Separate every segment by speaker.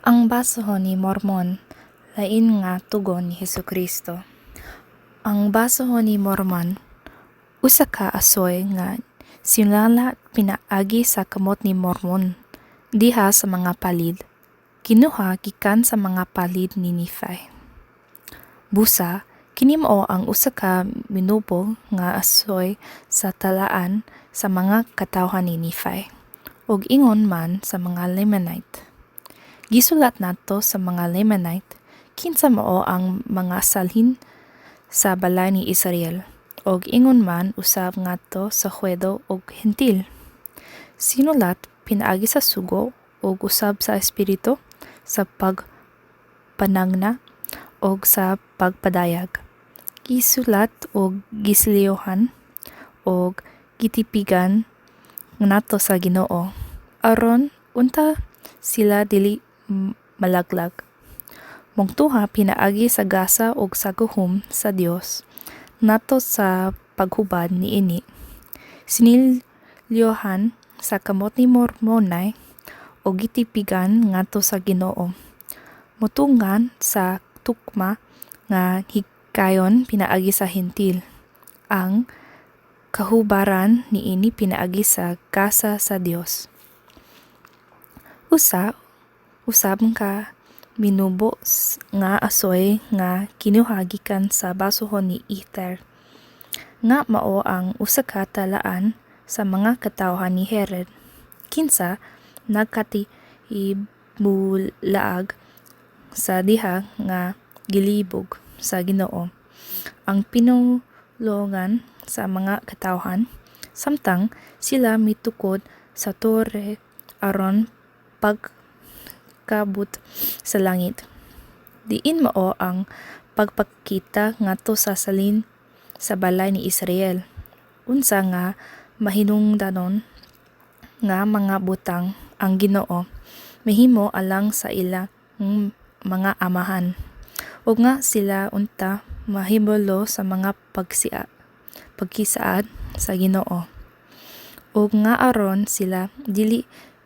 Speaker 1: Ang basohon ni Mormon, lain nga tugon ni Hesukristo. Ang basohon ni Mormon, usa ka asoy nga sinala pinaagi sa kamot ni Mormon, diha sa mga palid, kinuha gikan sa mga palid ni Nephi. Busa, kini mao ang usa ka minubog nga asoy sa talaan sa mga katawhan ni Nephi, ug ingon man sa mga Lamanite. Gisulat nato sa mga Lamanite, kinsa mao ang mga salhin sa balay ni Israel, og ingon man usab ngadto sa Hwedo ug Hentil. Sinulat pinaagi sa sugo ug usab sa espiritu, sa pagpanangna ug sa pagpadayag. Gisulat ug gisliyohan ug gitipigan nato sa Ginoo, aron unta sila dili malaglag. Mungtuha pinaagi sa gasa ug sa guhom sa Dios nato sa paghubad niini. Sinilyohan sa kamot ni Mormonay ug gitipigan ngadto sa Ginoo. Mutungan sa tukma nga hikayon pinaagi sa Hentil. Ang kahubaran niini pinaagi sa gasa sa Dios. Usab ka minubo nga asoy nga kinuha gikan sa basohon ni Ether, nga mao ang usa ka talaan sa mga katawhan ni Herod, kinsa nagkatibulaag sa diha nga gilibog sa Ginoo ang pinulongan sa mga katawhan, samtang sila mitukod sa tore aron pagkabot sa langit. Diin mao ang pagpakita ngadto sa salin sa balay ni Israel, unsa nga mahinungdanon nga mga butang ang Ginoo mahimo alang sa ilang mga amahan, ug nga sila unta mahibalo sa mga pagkisaad sa Ginoo, ug nga aron sila dili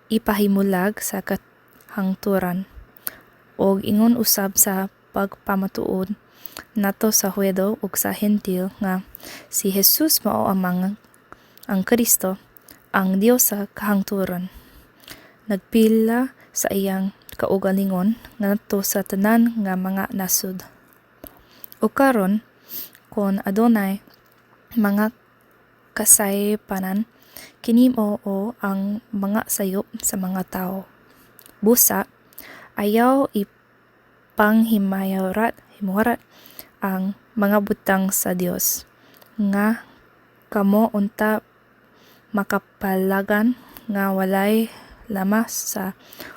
Speaker 1: ipahimulag sa kahangturan, ug ingon usab sa pagpamatuod nato sa Hwedo ug sa Hentil nga si Jesus mao ang Kristo, ang Dios sa kahangturan. Nagpila sa iyang kaugalingon ngadto sa tanan nga mga nasud. O karon, kon adunay mga kasaypanan, kini mao ang mga sayop sa mga tawo. Busa, ayaw ipanghimayarat ang mga butang sa Dios, nga kamo unta makapalagan nga walay lamas sa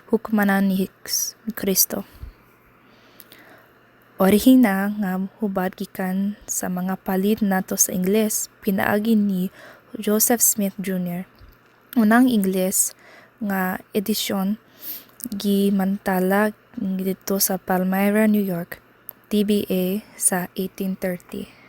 Speaker 1: hukmanan ni Kristo. Orihina nga hubad gikan sa mga palid nato sa Ingles, pinaagi ni Joseph Smith Jr. Unang Ingles nga edisyon gimantala dito sa Palmyra, New York, TBA sa 1830.